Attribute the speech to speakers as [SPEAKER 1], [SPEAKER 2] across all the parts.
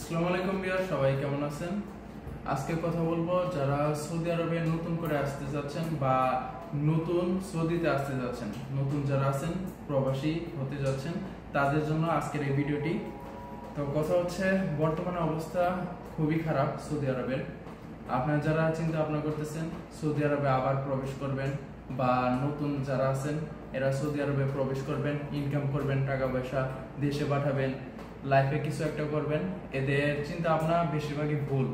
[SPEAKER 1] আসসালামু আলাইকুম ভিউয়ার, সবাই কেমন আছেন? আজকে কথা বলবো যারা সৌদি আরবে নতুন করে আসতে যাচ্ছেন বা নতুন সৌদিতে আসতে যাচ্ছেন, নতুন যারা আছেন প্রবাসী হতে যাচ্ছেন তাদের জন্য আজকের এই ভিডিওটি। তো কথা হচ্ছে বর্তমানে অবস্থা খুবই খারাপ সৌদি আরবের। আপনারা যারা চিন্তা ভাবনা করতেছেন সৌদি আরবে আবার প্রবেশ করবেন বা নতুন যারা আছেন এরা সৌদি আরবে প্রবেশ করবেন, ইনকাম করবেন, টাকা পয়সা দেশে পাঠাবেন, লাইফে কিছু একটা করবেন, এদের চিন্তা ভাবনা বেশিরভাগই ভুল।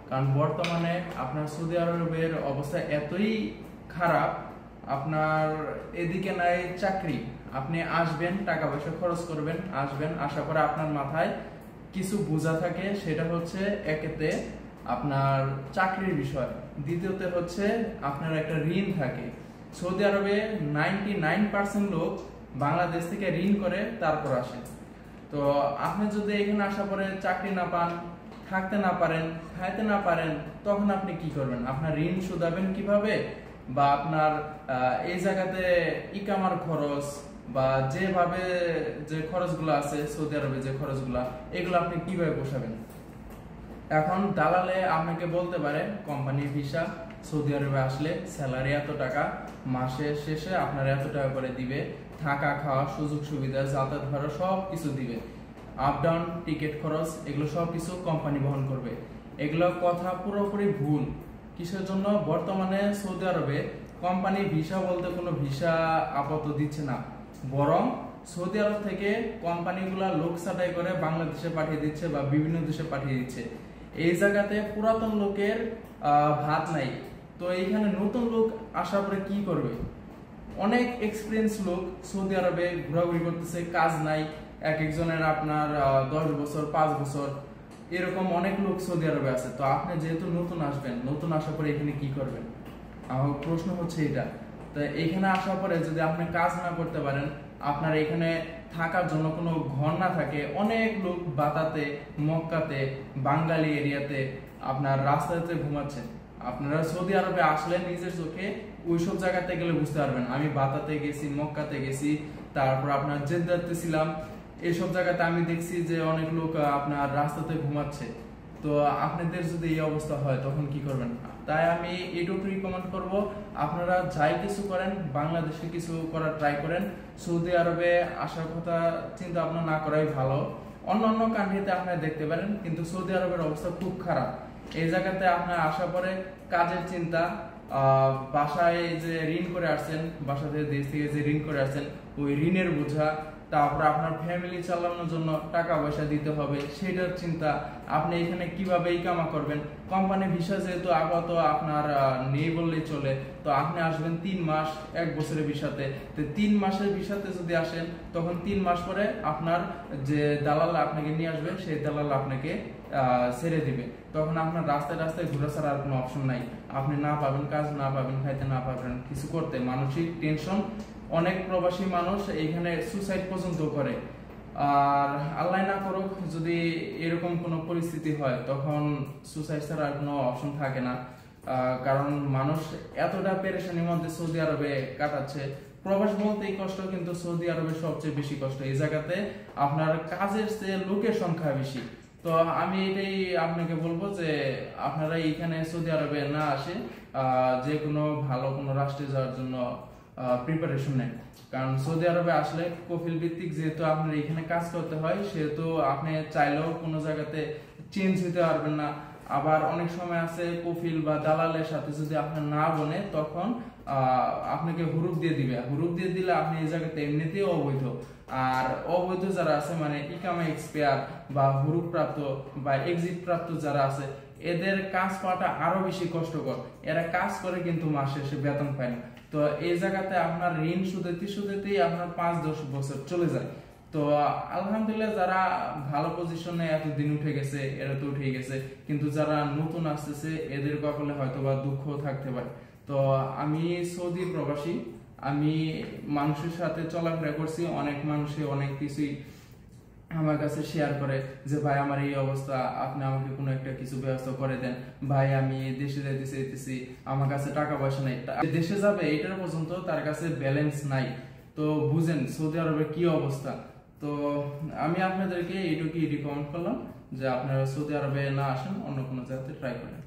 [SPEAKER 1] কারণ বর্তমানে আপনার সৌদি আরবের অবস্থা এতই খারাপ, আপনার এদিকে নাই চাকরি, আপনি আসবেন টাকা পয়সা খরচ করবেন, আসবেন, আশা করে আপনার মাথায় কিছু বোঝা থাকে, সেটা হচ্ছে একেতে আপনার চাকরির বিষয়, দ্বিতীয়তে হচ্ছে আপনার একটা ঋণ থাকে। সৌদি আরবে 99% লোক বাংলাদেশ থেকে ঋণ করে তারপর আসে। তো আপনি যদি এখানে আসার পরে চাকরি না পান, থাকতে না পারেন, খাইতে না পারেন, তখন আপনি কি করবেন? আপনার ঋণ শুধাবেন কিভাবে? বা আপনার এই জায়গাতে ইকামার খরচ বা যেভাবে যে খরচগুলো আছে সৌদি আরবে, যে খরচগুলো, এগুলো আপনি কিভাবে পোষাবেন? এখন দালালে আপনাকে বলতে পারে কোম্পানির ভিসা, সৌদি আরবে আসলে স্যালারি এত টাকা, মাসের শেষে আপনার এত টাকা করে দিবে, থাকা খাওয়া সুযোগ সুবিধা যাতায়াত ভাড়া সব কিছু দিবে, আপ ডাউন টিকিট খরচ এগুলো সব কিছু কোম্পানি বহন করবে। এগুলো কথা পুরোপুরি ভুল। কিসের জন্য? বর্তমানে সৌদি আরবে কোম্পানি ভিসা বলতে কোনো ভিসা আপাতত দিচ্ছে না, বরং সৌদি আরব থেকে কোম্পানিগুলা লোক ছাঁটাই করে বাংলাদেশে পাঠিয়ে দিচ্ছে বা বিভিন্ন দেশে পাঠিয়ে দিচ্ছে। এই জায়গাতে পুরাতন লোকের ভাত নাই। তো এইখানে নতুন লোক আসার পরে কি করবে? অনেক এক্সপিরিয়েন্স লোক সৌদি আরবে ঘোরাঘুরি করতেছে, কাজ নাই, এক একজনের আপনার 10 বছর 5 বছর এরকম অনেক লোক সৌদি আরবে আছে। তো আপনি যেহেতু নতুন আসবেন, নতুন আসার পরে এখানে কি করবেন? আমার প্রশ্ন হচ্ছে এটা। তো এখানে আসার পরে যদি আপনি কাজ না করতে পারেন, আপনার এখানে থাকার জন্য কোনো ঘর না থাকে, অনেক লোক বাতাতে, মক্কাতে, বাঙালি এরিয়াতে আপনার রাস্তাতে ঘুমাচ্ছে। আপনারা সৌদি আরবে আসলে নিজের চোখে ওইসব জায়গাতে গেলে বুঝতে পারবেন। আমি বাতাতে গেছি, মক্কাতে গেছি, তারপর আপনার জেদ্দাতে ছিলাম, এইসব জায়গাতে আমি দেখছি যে অনেক লোক আপনার রাস্তাতে ঘুমাচ্ছে। তো আপনাদের যদি এই অবস্থা হয় তখন কি করবেন? তাই আমি এটুকু রিকমেন্ড করব, আপনারা যাই কিছু করেন বাংলাদেশে কিছু করার ট্রাই করেন। সৌদি আরবে আসার কথা চিন্তা ভাবনা না করাই ভালো। অন্যান্য কান্ট্রিতে আপনারা দেখতে পারেন, কিন্তু সৌদি আরবের অবস্থা খুব খারাপ। এই জায়গাতে আপনার আসার পরে কাজের চিন্তা, বাসায় যে ঋণ করে আসছেন, বাসা থেকে দেশ থেকে যে ঋণ করে আসছেন ওই ঋণের বোঝা, তারপর আপনার ফ্যামিলি চালানোর জন্য টাকা পয়সা দিতে হবে সেটার চিন্তা, আপনি এখানে কিভাবে ইকামা করবেন। কোম্পানি ভিসা যেহেতু আপাতত আপনার নেই বললেই চলে, তো আপনি আসবেন 3 মাস 1 বছরের ভিসাতে। তো 3 মাসের ভিসাতে যদি আসেন তখন 3 মাস পরে আপনার যে দালাল আপনাকে নিয়ে আসবে সেই দালাল আপনাকে ছেড়ে দিবে। তখন আপনার রাস্তায় রাস্তায় ঘুরে ছাড়া আর কোনো অপশন নাই। আপনি না পাবেন কাজ, না পাবেন খাইতে, না পাবেন কিছু করতে, মানসিক টেনশন। অনেক প্রবাসী মানুষ এখানে সুসাইড পর্যন্ত করে। আর আল্লাহ না করুক যদি এরকম কোনো পরিস্থিতি হয় তখন সুসাইড ছাড়া আর কোনো অপশন থাকে না। কারণ মানুষ এতটা পেরেশানির মধ্যে সৌদি আরবে কাটাচ্ছে। প্রবাস বলতেই কষ্ট, কিন্তু সৌদি আরবে সবচেয়ে বেশি কষ্ট। এই জায়গাতে আপনার কাজের চেয়ে লোকের সংখ্যা বেশি। তো আমি এটাই আপনাকে বলবো যে আপনারা এইখানে সৌদি আরবে না আসে যে কোনো ভালো কোনো রাষ্ট্রে যাওয়ার জন্য প্রিপারেশন নেন। কারণ সৌদি আরবে আসলে কফিল ভিত্তিক যেহেতু আপনার এখানে কাজ করতে হয়, সেহেতু আপনি চাইলেও কোনো জায়গাতে চেঞ্জ হতে পারবেন না। আবার অনেক সময় আছে কফিল বা দালালের সাথে যদি আপনার না বনে তখন আপনাকে হুরুপ দিয়ে দিবে। হুরুপ দিয়ে দিলে আপনি এই জায়গাতে এমনিতেই অবৈধ। আর অবৈধ যারা আছে মানে ইকামা এক্সপায়ার বা হুরুপ প্রাপ্ত বা এক্সিট প্রাপ্ত যারা আছে, এদের কাজ পাওয়াটা আরো বেশি কষ্টকর। এরা কাজ করে কিন্তু মাস শেষে বেতন পায় না। তো এই জায়গাতে আপনার ঋণ শুধুতেই আপনার 5-10 বছর চলে যায়। তো আলহামদুলিল্লাহ যারা ভালো পজিশনে এতদিন উঠে গেছে এরা তো উঠে গেছে, কিন্তু যারা নতুন আসতেছে এদের কপালে হয়তো বা দুঃখ থাকতে পারে। তো আমি সৌদি প্রবাসী, আমি মানুষের সাথে চলাফেরা করছি, অনেক মানুষে অনেক কিছুই আমার কাছে শেয়ার করে যে ভাই আমার এই অবস্থা, আপনি আমাকে কোনো একটা কিছু ব্যবস্থা করে দেন, ভাই আমি দেশে যাইতেছি আমার কাছে টাকা পয়সা নাই। দেশে যাবে এটার পর্যন্ত তার কাছে ব্যালেন্স নাই। তো বুঝেন সৌদি আরবের কি অবস্থা। তো আমি আপনাদেরকে এইটুকুই রিকমেন্ড করলাম যে আপনারা সৌদি আরবে না আসেন, অন্য কোনো জায়গাতে ট্রাই করেন।